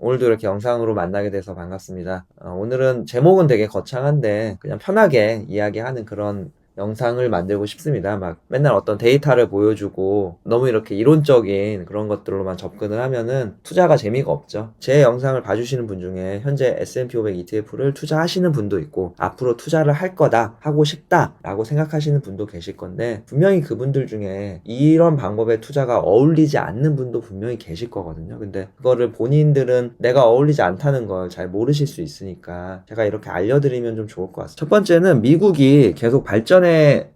오늘도 이렇게 영상으로 만나게 돼서 반갑습니다. 오늘은 제목은 되게 거창한데 그냥 편하게 이야기하는 그런 영상을 만들고 싶습니다. 막 맨날 어떤 데이터를 보여주고 너무 이렇게 이론적인 그런 것들로만 접근을 하면은 투자가 재미가 없죠. 제 영상을 봐주시는 분 중에 현재 S&P 500 ETF를 투자하시는 분도 있고 앞으로 투자를 할 거다, 하고 싶다 라고 생각하시는 분도 계실 건데 분명히 그분들 중에 이런 방법의 투자가 어울리지 않는 분도 분명히 계실 거거든요. 근데 그거를 본인들은 내가 어울리지 않다는 걸 잘 모르실 수 있으니까 제가 이렇게 알려드리면 좀 좋을 것 같습니다. 첫 번째는 미국이 계속 발전해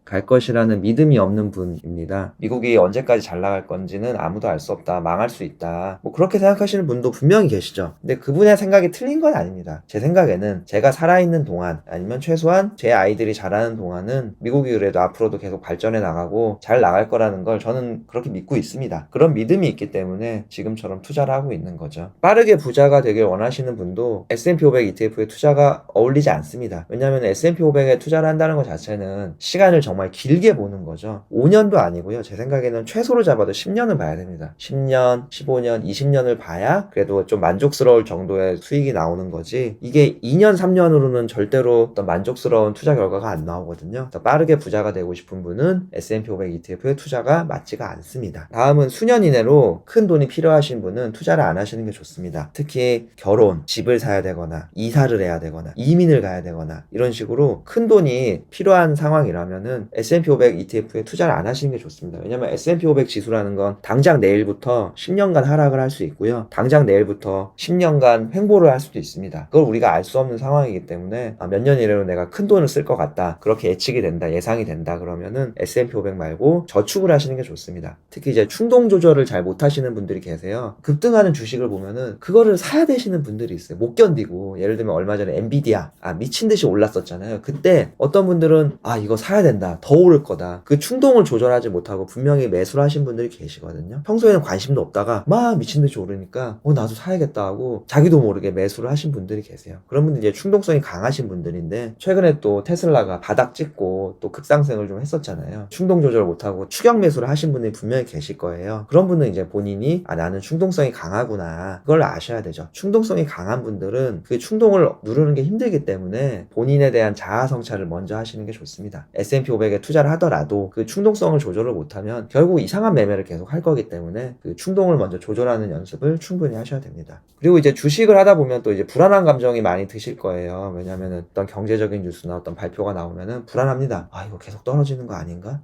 갈 것이라는 믿음이 없는 분입니다. 미국이 언제까지 잘 나갈 건지는 아무도 알 수 없다. 망할 수 있다. 뭐 그렇게 생각하시는 분도 분명히 계시죠. 근데 그분의 생각이 틀린 건 아닙니다. 제 생각에는 제가 살아있는 동안 아니면 최소한 제 아이들이 자라는 동안은 미국이 그래도 앞으로도 계속 발전해 나가고 잘 나갈 거라는 걸 저는 그렇게 믿고 있습니다. 그런 믿음이 있기 때문에 지금처럼 투자를 하고 있는 거죠. 빠르게 부자가 되길 원하시는 분도 S&P 500 ETF에 투자가 어울리지 않습니다. 왜냐하면 S&P 500에 투자를 한다는 것 자체는 시간을 정말 길게 보는 거죠. 5년도 아니고요. 제 생각에는 최소로 잡아도 10년은 봐야 됩니다. 10년, 15년, 20년을 봐야 그래도 좀 만족스러울 정도의 수익이 나오는 거지 이게 2년, 3년으로는 절대로 어떤 만족스러운 투자 결과가 안 나오거든요. 더 빠르게 부자가 되고 싶은 분은 S&P 500 ETF에 투자가 맞지가 않습니다. 다음은 수년 이내로 큰 돈이 필요하신 분은 투자를 안 하시는 게 좋습니다. 특히 결혼, 집을 사야 되거나 이사를 해야 되거나 이민을 가야 되거나 이런 식으로 큰 돈이 필요한 상황이라면은 S&P 500 ETF에 투자를 안 하시는 게 좋습니다. 왜냐면 S&P 500 지수라는 건 당장 내일부터 10년간 하락을 할 수 있고요. 당장 내일부터 10년간 횡보를 할 수도 있습니다. 그걸 우리가 알 수 없는 상황이기 때문에 몇 년 이내로 내가 큰 돈을 쓸 것 같다. 그렇게 예측이 된다. 예상이 된다. 그러면은 S&P 500 말고 저축을 하시는 게 좋습니다. 특히 이제 충동 조절을 잘 못하시는 분들이 계세요. 급등하는 주식을 보면은 그거를 사야 되시는 분들이 있어요. 못 견디고 예를 들면 얼마 전에 엔비디아 미친 듯이 올랐었잖아요. 그때 어떤 분들은 이거 사야 된다. 더 오를 거다. 그 충동을 조절하지 못하고 분명히 매수를 하신 분들이 계시거든요. 평소에는 관심도 없다가 막 미친 듯이 오르니까 나도 사야겠다 하고 자기도 모르게 매수를 하신 분들이 계세요. 그런 분들이 이제 충동성이 강하신 분들인데 최근에 또 테슬라가 바닥 찍고 또 급상승을 좀 했었잖아요. 충동 조절 못하고 추격 매수를 하신 분들이 분명히 계실 거예요. 그런 분은 이제 본인이 나는 충동성이 강하구나 그걸 아셔야 되죠. 충동성이 강한 분들은 그 충동을 누르는 게 힘들기 때문에 본인에 대한 자아 성찰을 먼저 하시는 게 좋습니다. S&P 500에 투자를 하더라도 그 충동성을 조절을 못하면 결국 이상한 매매를 계속 할 거기 때문에 그 충동을 먼저 조절하는 연습을 충분히 하셔야 됩니다. 그리고 이제 주식을 하다 보면 또 이제 불안한 감정이 많이 드실 거예요. 왜냐하면 어떤 경제적인 뉴스나 어떤 발표가 나오면은 불안합니다. 이거 계속 떨어지는 거 아닌가?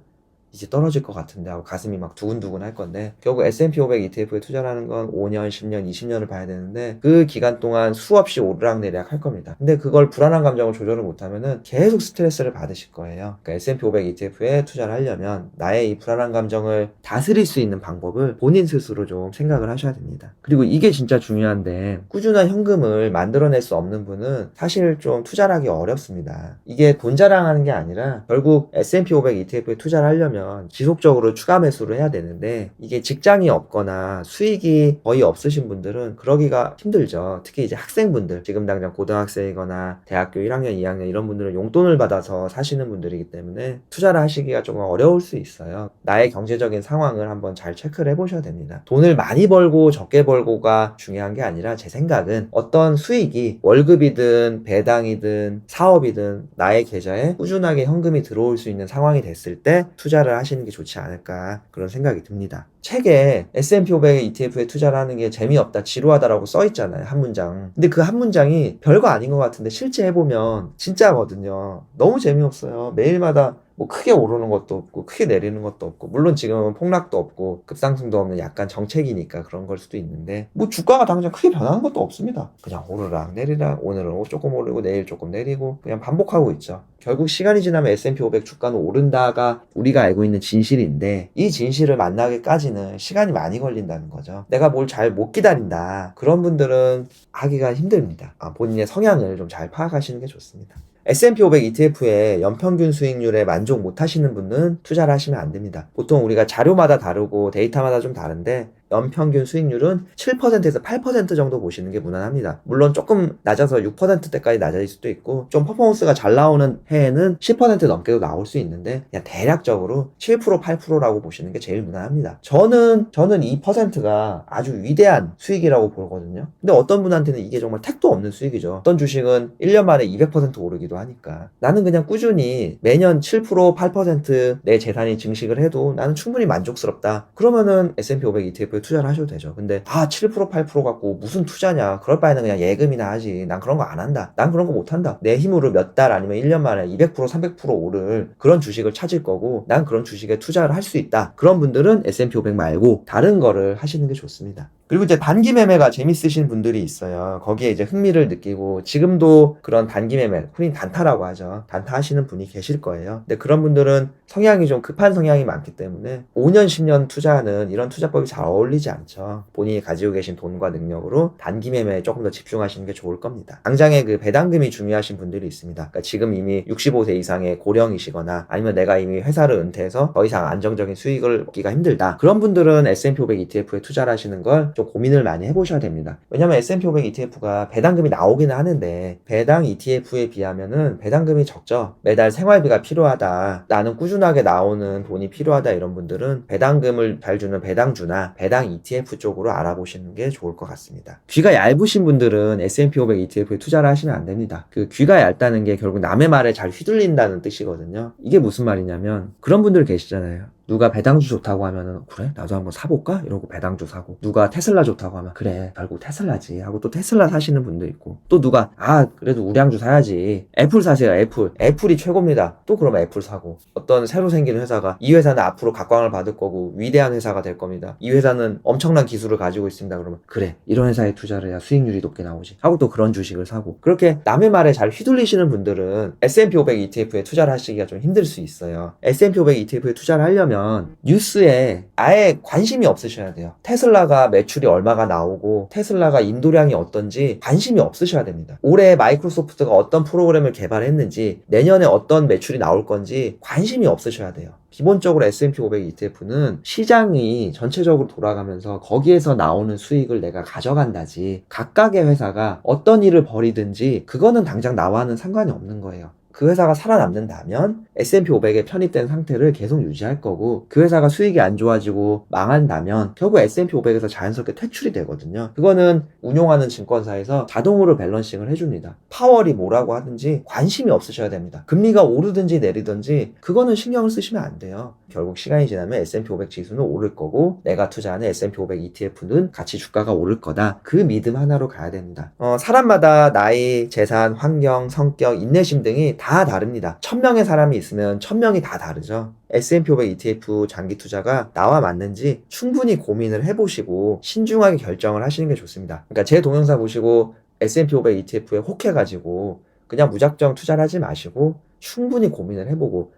이제 떨어질 것 같은데 하고 가슴이 막 두근두근 할 건데 결국 S&P 500 ETF에 투자하는 건 5년, 10년, 20년을 봐야 되는데 그 기간 동안 수없이 오르락내리락 할 겁니다. 근데 그걸 불안한 감정을 조절을 못하면은 계속 스트레스를 받으실 거예요. 그러니까 S&P 500 ETF에 투자를 하려면 나의 이 불안한 감정을 다스릴 수 있는 방법을 본인 스스로 좀 생각을 하셔야 됩니다. 그리고 이게 진짜 중요한데 꾸준한 현금을 만들어낼 수 없는 분은 사실 좀 투자를 하기 어렵습니다. 이게 돈 자랑하는 게 아니라 결국 S&P 500 ETF에 투자를 하려면 지속적으로 추가 매수를 해야 되는데 이게 직장이 없거나 수익이 거의 없으신 분들은 그러기가 힘들죠. 특히 이제 학생분들 지금 당장 고등학생이거나 대학교 1학년 2학년 이런 분들은 용돈을 받아서 사시는 분들이기 때문에 투자를 하시기가 조금 어려울 수 있어요. 나의 경제적인 상황을 한번 잘 체크를 해보셔야 됩니다. 돈을 많이 벌고 적게 벌고가 중요한 게 아니라 제 생각은 어떤 수익이 월급이든 배당이든 사업이든 나의 계좌에 꾸준하게 현금이 들어올 수 있는 상황이 됐을 때 투자를 하시는 게 좋지 않을까 그런 생각이 듭니다. 책에 S&P 500 ETF에 투자를 하는 게 재미없다, 지루하다라고 써 있잖아요. 한 문장. 근데 그 한 문장이 별거 아닌 것 같은데 실제 해보면 진짜거든요. 너무 재미없어요. 매일마다 뭐 크게 오르는 것도 없고 크게 내리는 것도 없고 물론 지금은 폭락도 없고 급상승도 없는 약간 정책이니까 그런 걸 수도 있는데 뭐 주가가 당장 크게 변하는 것도 없습니다. 그냥 오르락 내리락 오늘은 조금 오르고 내일 조금 내리고 그냥 반복하고 있죠. 결국 시간이 지나면 S&P 500 주가는 오른다가 우리가 알고 있는 진실인데 이 진실을 만나기까지는 시간이 많이 걸린다는 거죠. 내가 뭘 잘 못 기다린다. 그런 분들은 하기가 힘듭니다. 본인의 성향을 좀 잘 파악하시는 게 좋습니다. S&P 500 ETF의 연평균 수익률에 만족 못 하시는 분은 투자를 하시면 안 됩니다. 보통 우리가 자료마다 다르고 데이터마다 좀 다른데 연평균 수익률은 7%에서 8% 정도 보시는 게 무난합니다. 물론 조금 낮아서 6%대까지 낮아질 수도 있고 좀 퍼포먼스가 잘 나오는 해에는 10% 넘게도 나올 수 있는데 그냥 대략적으로 7% 8%라고 보시는 게 제일 무난합니다. 저는 2%가 아주 위대한 수익이라고 보거든요. 근데 어떤 분한테는 이게 정말 택도 없는 수익이죠. 어떤 주식은 1년 만에 200% 오르기도 하니까 나는 그냥 꾸준히 매년 7% 8% 내 재산이 증식을 해도 나는 충분히 만족스럽다. 그러면은 S&P 500 ETF에 투자를 하셔도 되죠. 근데 7% 8% 갖고 무슨 투자냐, 그럴 바에는 그냥 예금이나 하지. 난 그런 거 안 한다. 난 그런 거 못 한다. 내 힘으로 몇 달 아니면 1년 만에 200% 300% 오를 그런 주식을 찾을 거고 난 그런 주식에 투자를 할 수 있다. 그런 분들은 S&P 500 말고 다른 거를 하시는 게 좋습니다. 그리고 이제 단기 매매가 재밌으신 분들이 있어요. 거기에 이제 흥미를 느끼고 지금도 그런 단기 매매, 흔히 단타라고 하죠. 단타 하시는 분이 계실 거예요. 근데 그런 분들은 성향이 좀 급한 성향이 많기 때문에 5년, 10년 투자하는 이런 투자법이 잘 어울리지 않죠. 본인이 가지고 계신 돈과 능력으로 단기 매매에 조금 더 집중하시는 게 좋을 겁니다. 당장의 그 배당금이 중요하신 분들이 있습니다. 그러니까 지금 이미 65세 이상의 고령이시거나 아니면 내가 이미 회사를 은퇴해서 더 이상 안정적인 수익을 얻기가 힘들다. 그런 분들은 S&P 500 ETF에 투자를 하시는 걸 좀 고민을 많이 해보셔야 됩니다. 왜냐면 S&P 500 ETF가 배당금이 나오기는 하는데 배당 ETF에 비하면은 배당금이 적죠. 매달 생활비가 필요하다. 나는 꾸준하게 나오는 돈이 필요하다. 이런 분들은 배당금을 잘 주는 배당주나 배당 ETF 쪽으로 알아보시는 게 좋을 것 같습니다. 귀가 얇으신 분들은 S&P 500 ETF에 투자를 하시면 안 됩니다. 그 귀가 얇다는 게 결국 남의 말에 잘 휘둘린다는 뜻이거든요. 이게 무슨 말이냐면 그런 분들 계시잖아요. 누가 배당주 좋다고 하면은 그래 나도 한번 사볼까? 이러고 배당주 사고 누가 테슬라 좋다고 하면 그래 결국 테슬라지 하고 또 테슬라 사시는 분도 있고 또 누가 그래도 우량주 사야지 애플 사세요. 애플이 최고입니다. 또 그러면 애플 사고 어떤 새로 생기는 회사가 이 회사는 앞으로 각광을 받을 거고 위대한 회사가 될 겁니다. 이 회사는 엄청난 기술을 가지고 있습니다. 그러면 그래 이런 회사에 투자를 해야 수익률이 높게 나오지 하고 또 그런 주식을 사고 그렇게 남의 말에 잘 휘둘리시는 분들은 S&P 500 ETF에 투자를 하시기가 좀 힘들 수 있어요. S&P 500 ETF에 투자를 하려면 뉴스에 아예 관심이 없으셔야 돼요. 테슬라가 매출이 얼마가 나오고 테슬라가 인도량이 어떤지 관심이 없으셔야 됩니다. 올해 마이크로소프트가 어떤 프로그램을 개발했는지 내년에 어떤 매출이 나올 건지 관심이 없으셔야 돼요. 기본적으로 S&P 500 ETF는 시장이 전체적으로 돌아가면서 거기에서 나오는 수익을 내가 가져간다지 각각의 회사가 어떤 일을 벌이든지 그거는 당장 나와는 상관이 없는 거예요. 그 회사가 살아남는다면 S&P 500에 편입된 상태를 계속 유지할 거고 그 회사가 수익이 안 좋아지고 망한다면 결국 S&P 500에서 자연스럽게 퇴출이 되거든요. 그거는 운용하는 증권사에서 자동으로 밸런싱을 해줍니다. 파월이 뭐라고 하든지 관심이 없으셔야 됩니다. 금리가 오르든지 내리든지 그거는 신경을 쓰시면 안 돼요. 결국 시간이 지나면 S&P 500 지수는 오를 거고 내가 투자하는 S&P 500 ETF는 같이 주가가 오를 거다. 그 믿음 하나로 가야 됩니다. 사람마다 나이, 재산, 환경, 성격, 인내심 등이 다 다릅니다. 1000명의 사람이 있으면 1000명이 다 다르죠. S&P 500 ETF 장기 투자가 나와 맞는지 충분히 고민을 해보시고 신중하게 결정을 하시는 게 좋습니다. 그러니까 제 동영상 보시고 S&P 500 ETF에 혹해가지고 그냥 무작정 투자를 하지 마시고 충분히 고민을 해보고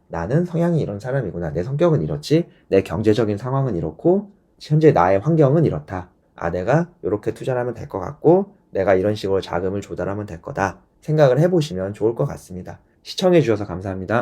나는 성향이 이런 사람이구나. 내 성격은 이렇지. 내 경제적인 상황은 이렇고 현재 나의 환경은 이렇다. 내가 이렇게 투자를 하면 될 것 같고 내가 이런 식으로 자금을 조달하면 될 거다. 생각을 해보시면 좋을 것 같습니다. 시청해주셔서 감사합니다.